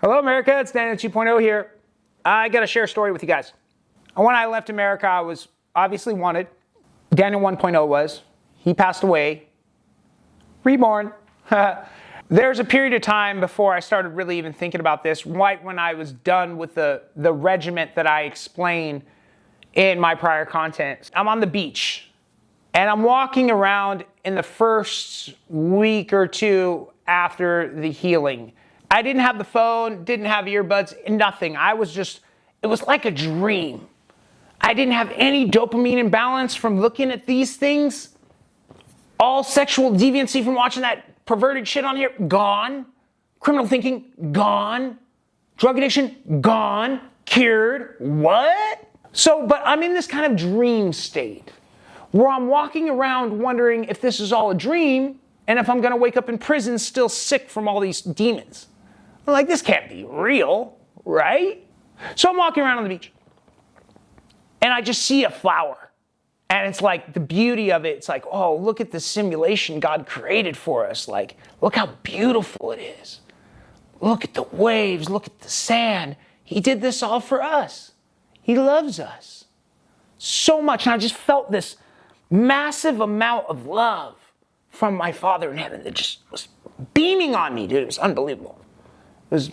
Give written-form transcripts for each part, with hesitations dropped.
Hello, America. It's Daniel 2.0 here. I got to share a story with you guys. When I left America, I was obviously wanted. Daniel 1.0 was. He passed away. Reborn. There's a period of time before I started really even thinking about this, right when I was done with the regiment that I explained in my prior content. I'm on the beach, and I'm walking around in the first week or two after the healing. I didn't have the phone, didn't have earbuds, nothing. It was like a dream. I didn't have any dopamine imbalance from looking at these things. All sexual deviancy from watching that perverted shit on here, gone. Criminal thinking, gone. Drug addiction, gone. Cured. What? But I'm in this kind of dream state where I'm walking around wondering if this is all a dream and if I'm going to wake up in prison still sick from all these demons. I'm like, this can't be real, right? So I'm walking around on the beach and I just see a flower. And it's like the beauty of it. It's like, oh, look at the simulation God created for us. Like, look how beautiful it is. Look at the waves. Look at the sand. He did this all for us. He loves us so much. And I just felt this massive amount of love from my Father in heaven that just was beaming on me, dude. It was unbelievable. It was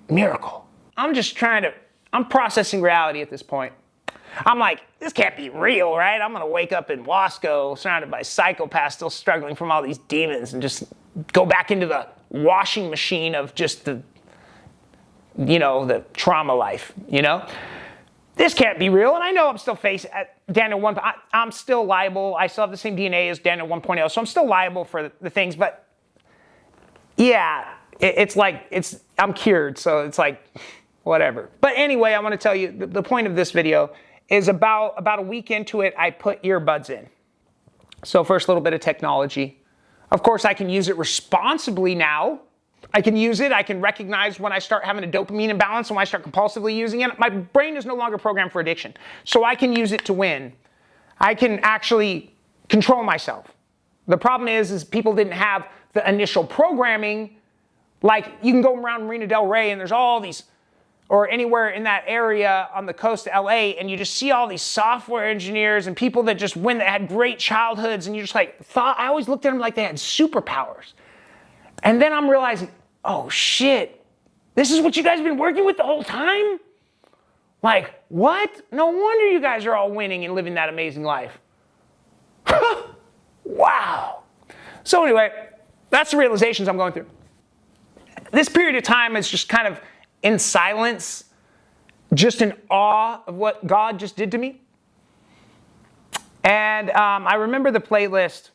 miracle. I'm processing reality at this point. I'm like, this can't be real, right? I'm going to wake up in Wasco surrounded by psychopaths still struggling from all these demons and just go back into the washing machine of just the trauma life, This can't be real. And I know I'm still facing Daniel 1. I'm still liable. I still have the same DNA as Daniel 1.0. So I'm still liable for the things. But yeah, I'm cured. So it's like, whatever. But anyway, I want to tell you the point of this video is about a week into it, I put earbuds in. So first, a little bit of technology. Of course, I can use it responsibly now. I can use it. I can recognize when I start having a dopamine imbalance and when I start compulsively using it. My brain is no longer programmed for addiction. So I can use it to win. I can actually control myself. The problem is people didn't have the initial programming. Like, you can go around Marina Del Rey and there's all these, or anywhere in that area on the coast of LA, and you just see all these software engineers and people that just win, that had great childhoods, and you just I always looked at them like they had superpowers. And then I'm realizing, oh shit, this is what you guys have been working with the whole time? Like, what? No wonder you guys are all winning and living that amazing life. Wow. So anyway, that's the realizations I'm going through. This period of time is just kind of in silence, just in awe of what God just did to me. And I remember the playlist,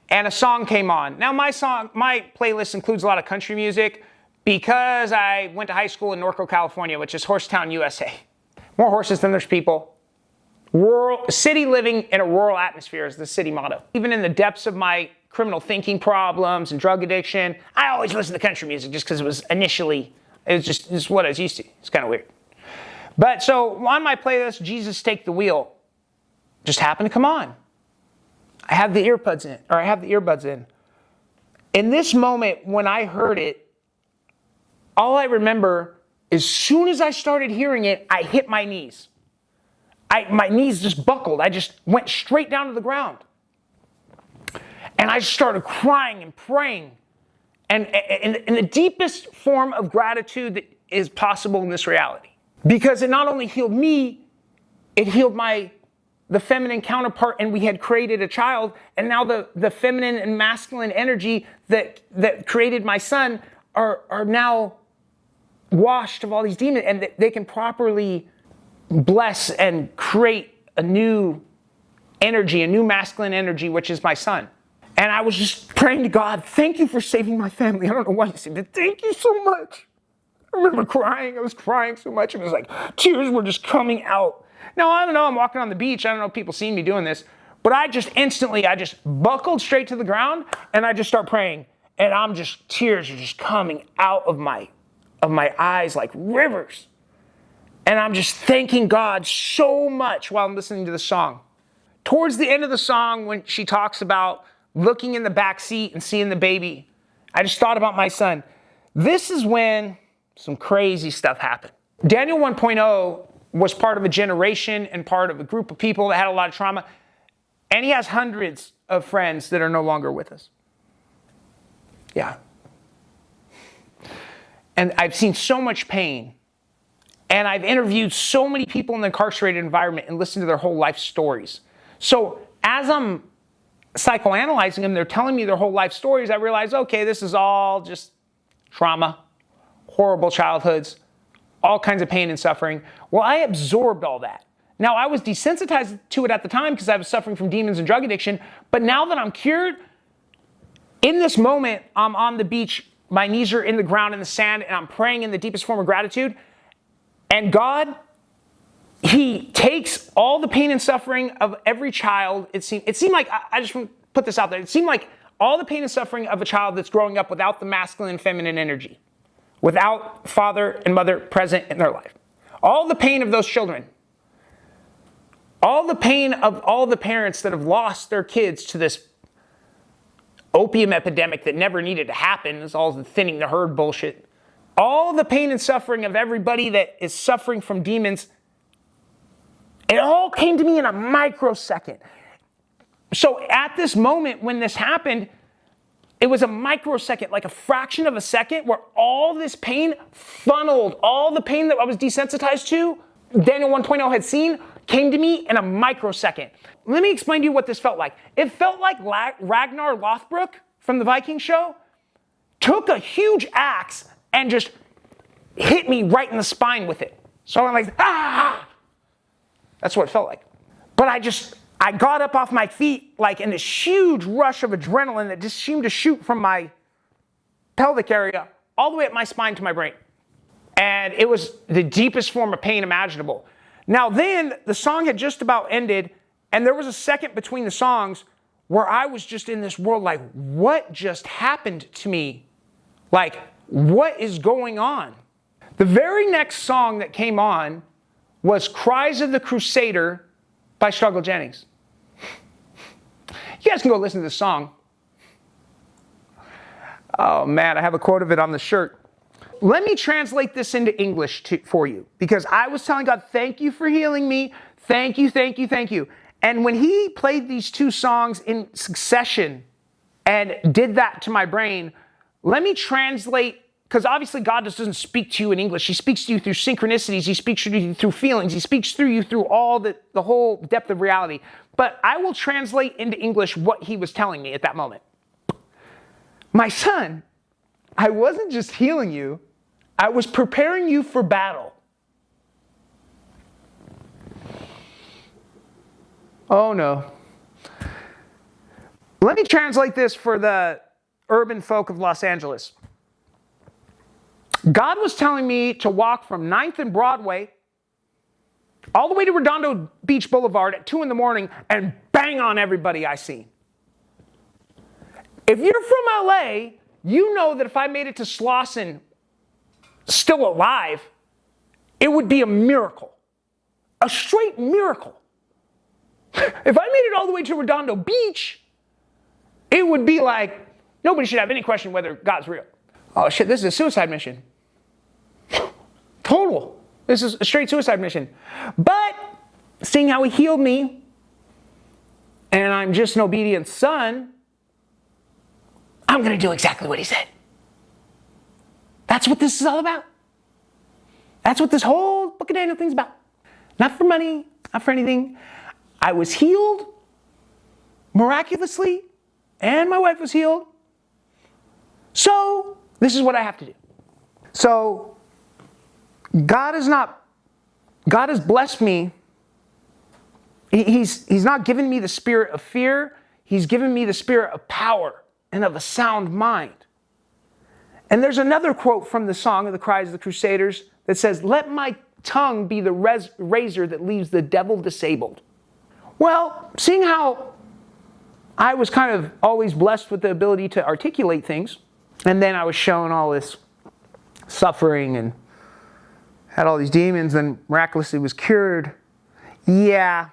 and a song came on. Now, my playlist includes a lot of country music because I went to high school in Norco, California, which is Horsetown, USA. More horses than there's people. City living in a rural atmosphere is the city motto. Even in the depths of my criminal thinking problems and drug addiction, I always listened to country music just because it was just what I was used to. It's kind of weird. But so on my playlist, Jesus Take the Wheel just happened to come on. I have the earbuds in. In this moment, when I heard it, all I remember, as soon as I started hearing it, I hit my knees. My knees just buckled. I just went straight down to the ground. And I started crying and praying. And in the deepest form of gratitude that is possible in this reality. Because it not only healed me, it healed the feminine counterpart, and we had created a child, and now the feminine and masculine energy that created my son are now washed of all these demons, and they can properly bless and create a new energy, a new masculine energy, which is my son. And I was just praying to God, thank you for saving my family. I don't know why you said that. Thank you so much. I remember crying. I was crying so much. It was like tears were just coming out. Now, I don't know. I'm walking on the beach. I don't know if people seen me doing this. But I just buckled straight to the ground, and I just start praying. And tears are just coming out of my eyes like rivers. And I'm just thanking God so much while I'm listening to the song. Towards the end of the song, when she talks about looking in the back seat and seeing the baby, I just thought about my son. This is when some crazy stuff happened. Daniel 1.0 was part of a generation and part of a group of people that had a lot of trauma. And he has hundreds of friends that are no longer with us. Yeah. And I've seen so much pain. And I've interviewed so many people in the incarcerated environment and listened to their whole life stories. So as I'm psychoanalyzing them, they're telling me their whole life stories. I realize, okay, this is all just trauma, horrible childhoods, all kinds of pain and suffering. Well, I absorbed all that. Now, I was desensitized to it at the time because I was suffering from demons and drug addiction. But now that I'm cured, in this moment, I'm on the beach, my knees are in the ground in the sand, and I'm praying in the deepest form of gratitude. And God, He takes all the pain and suffering of every child. It seemed like, I just want to put this out there. It seemed like all the pain and suffering of a child that's growing up without the masculine and feminine energy, without father and mother present in their life. All the pain of those children. All the pain of all the parents that have lost their kids to this opium epidemic that never needed to happen. It's all the thinning the herd bullshit. All the pain and suffering of everybody that is suffering from demons. It all came to me in a microsecond. So at this moment when this happened, it was a microsecond, like a fraction of a second, where all this pain funneled, all the pain that I was desensitized to, Daniel 1.0 had seen, came to me in a microsecond. Let me explain to you what this felt like. It felt like Ragnar Lothbrok from the Viking show took a huge axe and just hit me right in the spine with it. So I'm like, ah! That's what it felt like. But I got up off my feet like in this huge rush of adrenaline that just seemed to shoot from my pelvic area all the way up my spine to my brain. And it was the deepest form of pain imaginable. Now then, the song had just about ended, and there was a second between the songs where I was just in this world like, what just happened to me? Like, what is going on? The very next song that came on was Cries of the Crusader by Struggle Jennings. You guys can go listen to this song. Oh man, I have a quote of it on the shirt. Let me translate this into English for you, because I was telling God, thank you for healing me. Thank you, thank you, thank you. And when He played these two songs in succession and did that to my brain, let me translate, because obviously God just doesn't speak to you in English. He speaks to you through synchronicities. He speaks to you through feelings. He speaks through you through all the whole depth of reality. But I will translate into English what He was telling me at that moment. My son, I wasn't just healing you. I was preparing you for battle. Oh no. Let me translate this for the urban folk of Los Angeles. God was telling me to walk from 9th and Broadway all the way to Redondo Beach Boulevard at 2 a.m. and bang on everybody I see. If you're from LA, you know that if I made it to Slauson still alive, it would be a miracle. A straight miracle. If I made it all the way to Redondo Beach, it would be like, nobody should have any question whether God's real. Oh shit, this is a suicide mission. Total. This is a straight suicide mission. But seeing how He healed me, and I'm just an obedient son, I'm going to do exactly what He said. That's what this is all about. That's what this whole Book of Daniel thing's about. Not for money, not for anything. I was healed miraculously, and my wife was healed. So this is what I have to do. So God has blessed me. He's not given me the spirit of fear. He's given me the spirit of power and of a sound mind. And there's another quote from the song of the Cries of the Crusaders that says, let my tongue be the razor that leaves the devil disabled. Well, seeing how I was kind of always blessed with the ability to articulate things, and then I was shown all this suffering and had all these demons and miraculously was cured. Yeah,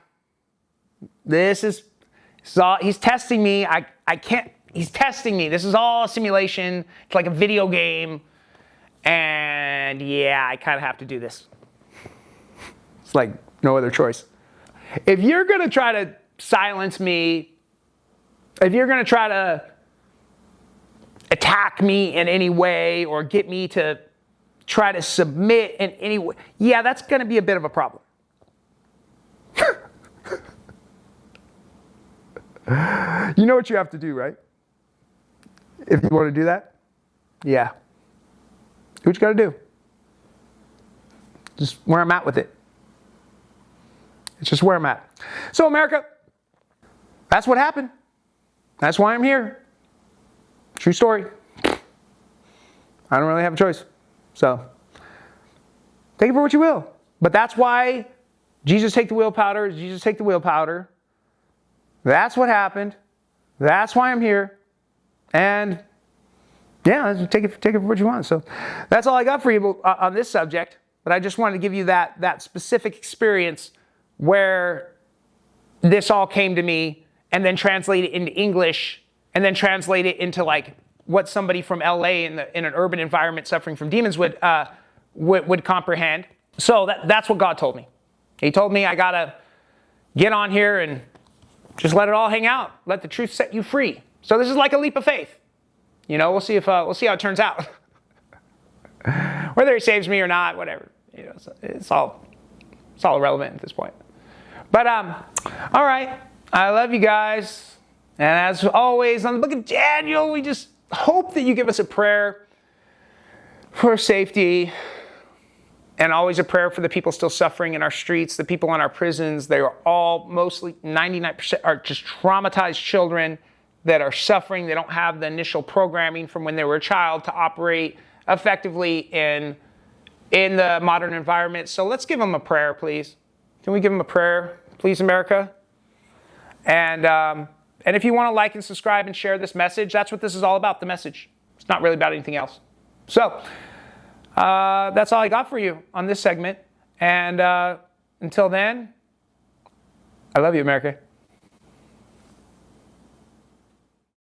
he's testing me. I can't, he's testing me. This is all a simulation. It's like a video game. And yeah, I kind of have to do this. It's like no other choice. If you're going to try to silence me, if you're going to try to attack me in any way or get me to try to submit in any way, yeah, that's going to be a bit of a problem. You know what you have to do, right? If you want to do that? Yeah. Do what you got to do. Just where I'm at with it. It's just where I'm at. So, America, that's what happened. That's why I'm here. True story. I don't really have a choice. So, take it for what you will. But that's why Jesus take the wheel powder. Jesus take the wheel powder. That's what happened. That's why I'm here. And yeah, take it for what you want. So that's all I got for you on this subject. But I just wanted to give you that specific experience where this all came to me, and then translate it into English, and then translate it into like what somebody from LA in an urban environment suffering from demons would comprehend. So that's what God told me. He told me I gotta get on here and just let it all hang out. Let the truth set you free. So this is like a leap of faith. You know, we'll see how it turns out. Whether he saves me or not, whatever. You know, it's all irrelevant at this point. But all right. I love you guys. And as always, on the book of Daniel, we just hope that you give us a prayer for safety, and always a prayer for the people still suffering in our streets, the people in our prisons. They are all mostly 99% are just traumatized children that are suffering. They don't have the initial programming from when they were a child to operate effectively in the modern environment. So let's give them a prayer, please. Can we give them a prayer, please, America? And if you want to like and subscribe and share this message, that's what this is all about, the message. It's not really about anything else. So that's all I got for you on this segment. And until then, I love you, America.